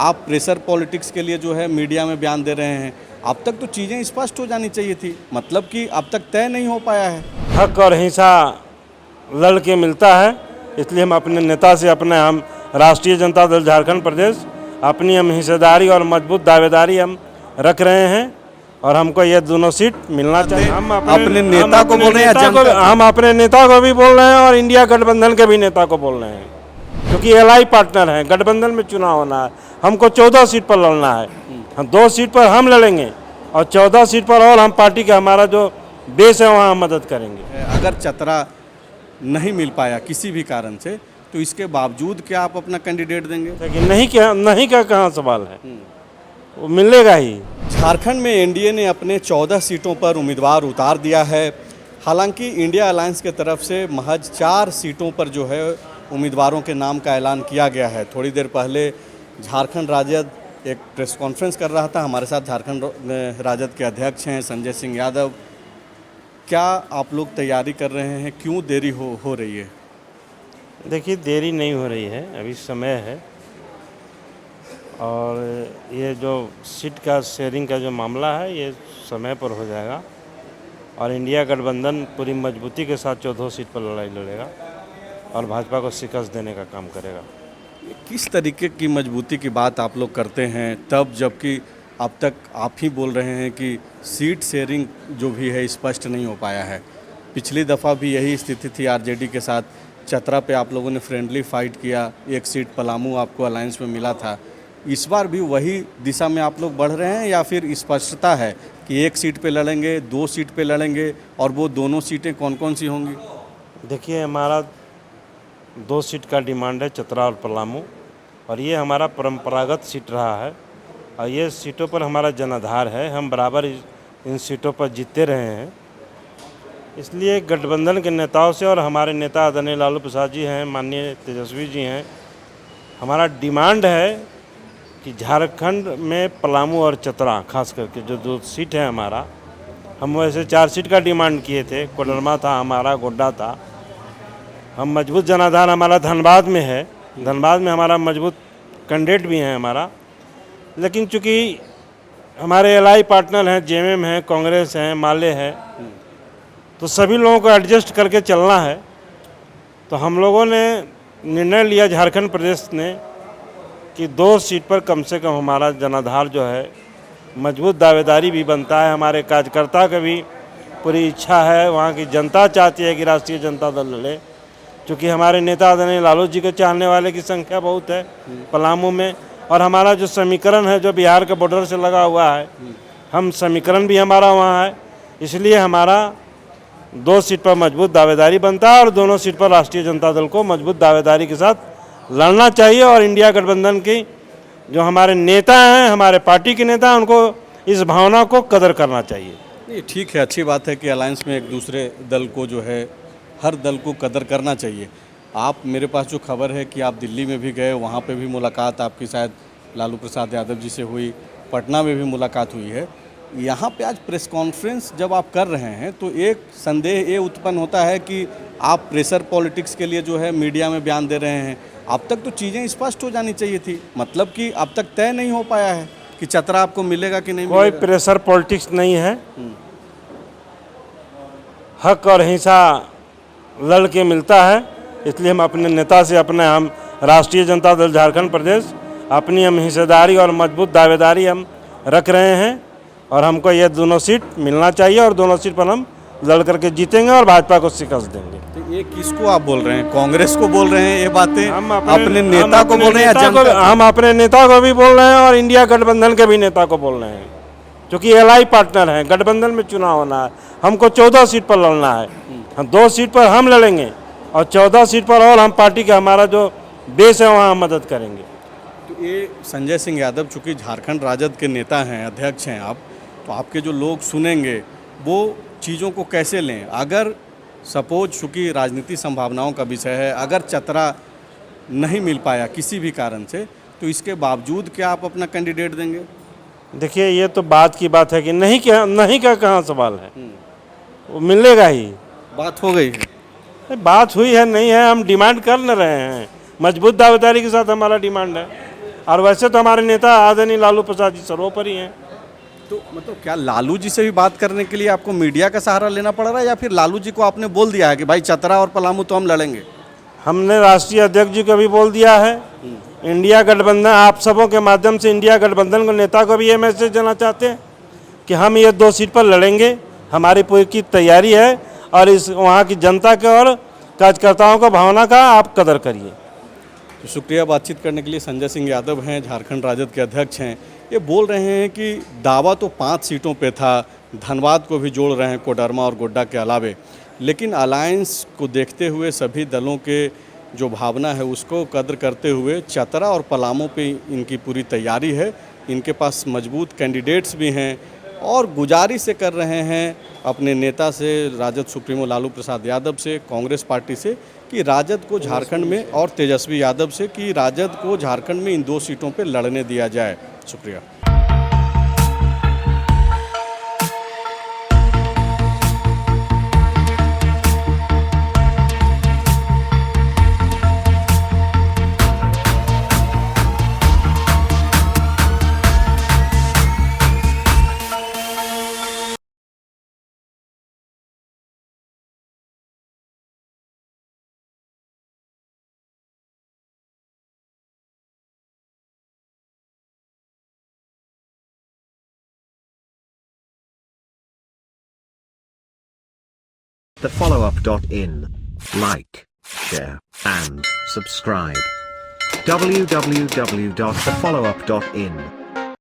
आप pressure politics के लिए जो है मीडिया में बयान दे रहे हैं। अब तक तो चीज़ें स्पष्ट हो जानी चाहिए थी, मतलब कि अब तक तय नहीं हो पाया है। हक और हिंसा लड़ के मिलता है, इसलिए हम अपने नेता से हम राष्ट्रीय जनता दल झारखंड प्रदेश अपनी हम हिस्सेदारी और मजबूत दावेदारी हम रख रहे हैं और हमको ये दोनों सीट मिलना चाहिए। हम अपने नेता को बोल रहे हैं, हम अपने नेता को भी बोल रहे हैं और इंडिया गठबंधन के भी नेता को बोल रहे हैं, क्योंकि एलआई पार्टनर हैं। गठबंधन में चुनाव होना है, हमको 14 सीट पर लड़ना है। हम 2 सीट पर हम लड़ेंगे और 14 सीट पर और हम पार्टी का हमारा जो बेस है वहाँ हम मदद करेंगे। अगर चतरा नहीं मिल पाया किसी भी कारण से, तो इसके बावजूद क्या आप अपना कैंडिडेट देंगे? लेकिन नहीं का कहाँ सवाल है, वो मिलेगा ही। झारखंड में एनडीए ने अपने 14 सीटों पर उम्मीदवार उतार दिया है। हालांकि इंडिया अलायंस के तरफ से महज 4 सीटों पर जो है उम्मीदवारों के नाम का ऐलान किया गया है। थोड़ी देर पहले झारखंड राजद एक प्रेस कॉन्फ्रेंस कर रहा था। हमारे साथ झारखंड राजद के अध्यक्ष हैं संजय सिंह यादव। क्या आप लोग तैयारी कर रहे हैं? क्यों देरी हो रही है? देखिए, देरी नहीं हो रही है, अभी समय है। और ये जो सीट का शेयरिंग का जो मामला है ये समय पर हो जाएगा और इंडिया गठबंधन पूरी मजबूती के साथ 14 सीट पर लड़ाई लड़ेगा और भाजपा को शिकस्त देने का काम करेगा। किस तरीके की मजबूती की बात आप लोग करते हैं तब, जबकि अब तक आप ही बोल रहे हैं कि सीट शेयरिंग जो भी है स्पष्ट नहीं हो पाया है? पिछली दफ़ा भी यही स्थिति थी आरजेडी के साथ। चतरा पे आप लोगों ने फ्रेंडली फाइट किया, 1 सीट पलामू आपको अलायंस में मिला था। इस बार भी वही दिशा में आप लोग बढ़ रहे हैं या फिर स्पष्टता है कि 1 सीट पे लड़ेंगे, 2 सीट पे लड़ेंगे, और वो दोनों सीटें कौन कौन सी होंगी? देखिए, हमारा 2 सीट का डिमांड है, चतरा और पलामू, और ये हमारा परंपरागत सीट रहा है और ये सीटों पर हमारा जनाधार है। हम बराबर इन सीटों पर जीतते रहे हैं, इसलिए गठबंधन के नेताओं से और हमारे नेता आदरणीय लालू प्रसाद जी हैं, माननीय तेजस्वी जी हैं, हमारा डिमांड है कि झारखंड में पलामू और चतरा खास करके जो 2 सीट है हमारा, हम वैसे 4 सीट का डिमांड किए थे। कोडरमा था हमारा, गोड्डा था। हम मजबूत जनाधार हमारा धनबाद में है, धनबाद में हमारा मजबूत कैंडिडेट भी है हमारा। लेकिन चूँकि हमारे एलआई पार्टनर हैं, जेएमएम है, कांग्रेस है, माले है, तो सभी लोगों को एडजस्ट करके चलना है। तो हम लोगों ने निर्णय लिया, झारखंड प्रदेश ने, कि 2 सीट पर कम से कम हमारा जनाधार जो है मजबूत दावेदारी भी बनता है। हमारे कार्यकर्ता का भी पूरी इच्छा है, वहाँ की जनता चाहती है कि राष्ट्रीय जनता दल लड़े, क्योंकि हमारे नेता आदरणीय लालू जी के चाहने वाले की संख्या बहुत है पलामू में। और हमारा जो समीकरण है जो बिहार के बॉर्डर से लगा हुआ है, हम समीकरण भी हमारा वहाँ है, इसलिए हमारा 2 सीट पर मजबूत दावेदारी बनता है और दोनों सीट पर राष्ट्रीय जनता दल को मजबूत दावेदारी के साथ लड़ना चाहिए। और इंडिया गठबंधन की जो हमारे नेता हैं, हमारे पार्टी के नेता हैं, उनको इस भावना को कदर करना चाहिए। ये ठीक है, अच्छी बात है कि अलायंस में एक दूसरे दल को जो है, हर दल को कदर करना चाहिए। आप, मेरे पास जो खबर है कि आप दिल्ली में भी गए, वहाँ पे भी मुलाकात आपकी शायद लालू प्रसाद यादव जी से हुई, पटना में भी मुलाकात हुई है। यहाँ पे आज प्रेस कॉन्फ्रेंस जब आप कर रहे हैं तो एक संदेह ये उत्पन्न होता है कि आप प्रेशर पॉलिटिक्स के लिए जो है मीडिया में बयान दे रहे हैं। अब तक तो चीज़ें स्पष्ट हो जानी चाहिए थी, मतलब कि अब तक तय नहीं हो पाया है कि चतरा आपको मिलेगा कि नहीं कोई मिलेगा। प्रेशर पॉलिटिक्स नहीं है, हक और हिंसा लड़ के मिलता है, इसलिए हम अपने नेता से हम राष्ट्रीय जनता दल झारखंड प्रदेश अपनी हम हिस्सेदारी और मजबूत दावेदारी हम रख रहे हैं और हमको ये दोनों सीट मिलना चाहिए और दोनों सीट पर हम लड़ करके जीतेंगे और भाजपा को शिकस्त देंगे। तो ये किसको आप बोल रहे हैं? कांग्रेस को बोल रहे हैं ये बातें? हम अपने नेता को बोल रहे हैं? हम अपने नेता को भी बोल रहे हैं और इंडिया गठबंधन के भी नेता को बोल रहे हैं, क्योंकि एलआई पार्टनर हैं। गठबंधन में चुनाव होना है, हमको 14 सीट पर लड़ना है। हम 2 सीट पर हम लड़ेंगे और 14 सीट पर और हम पार्टी का हमारा जो बेस है वहाँ हम मदद करेंगे। तो ये संजय सिंह यादव चूँकि झारखंड राजद के नेता हैं, अध्यक्ष हैं आप, तो आपके जो लोग सुनेंगे वो चीज़ों को कैसे लें? अगर सपोज, चूँकि राजनीति संभावनाओं का विषय है, अगर चतरा नहीं मिल पाया किसी भी कारण से, तो इसके बावजूद क्या आप अपना कैंडिडेट देंगे? देखिए, ये तो बात की बात है कि नहीं का कहाँ सवाल है, वो मिलेगा ही। बात हो गई है, बात हुई है नहीं है, हम डिमांड कर न रहे हैं, मजबूत दावेदारी के साथ हमारा डिमांड है। और वैसे तो हमारे नेता आदरणीय लालू प्रसाद जी सर्वोपरि हैं। तो मतलब क्या लालू जी से भी बात करने के लिए आपको मीडिया का सहारा लेना पड़ रहा है, या फिर लालू जी को आपने बोल दिया है कि भाई चतरा और पलामू तो हम लड़ेंगे? हमने राष्ट्रीय अध्यक्ष जी को भी बोल दिया है, इंडिया गठबंधन, आप सबों के माध्यम से इंडिया गठबंधन के नेता को भी ये मैसेज देना चाहते हैं कि हम ये 2 सीट पर लड़ेंगे, हमारी पूरी की तैयारी है और इस वहाँ की जनता के और कार्यकर्ताओं का भावना का आप कदर करिए। तो शुक्रिया बातचीत करने के लिए। संजय सिंह यादव हैं, झारखंड राजद के अध्यक्ष हैं। ये बोल रहे हैं कि दावा तो 5 सीटों पे था, धनबाद को भी जोड़ रहे हैं कोडरमा और गोड्डा के अलावे, लेकिन अलायंस को देखते हुए सभी दलों के जो भावना है उसको कद्र करते हुए चतरा और पलामू पे इनकी पूरी तैयारी है। इनके पास मजबूत कैंडिडेट्स भी हैं और गुजारिश से कर रहे हैं अपने नेता से, राजद सुप्रीमो लालू प्रसाद यादव से, कांग्रेस पार्टी से, कि राजद को झारखंड में, और तेजस्वी यादव से, कि राजद को झारखंड में इन 2 सीटों पे लड़ने दिया जाए। शुक्रिया। thefollowup.in. Like, share, and subscribe. www.thefollowup.in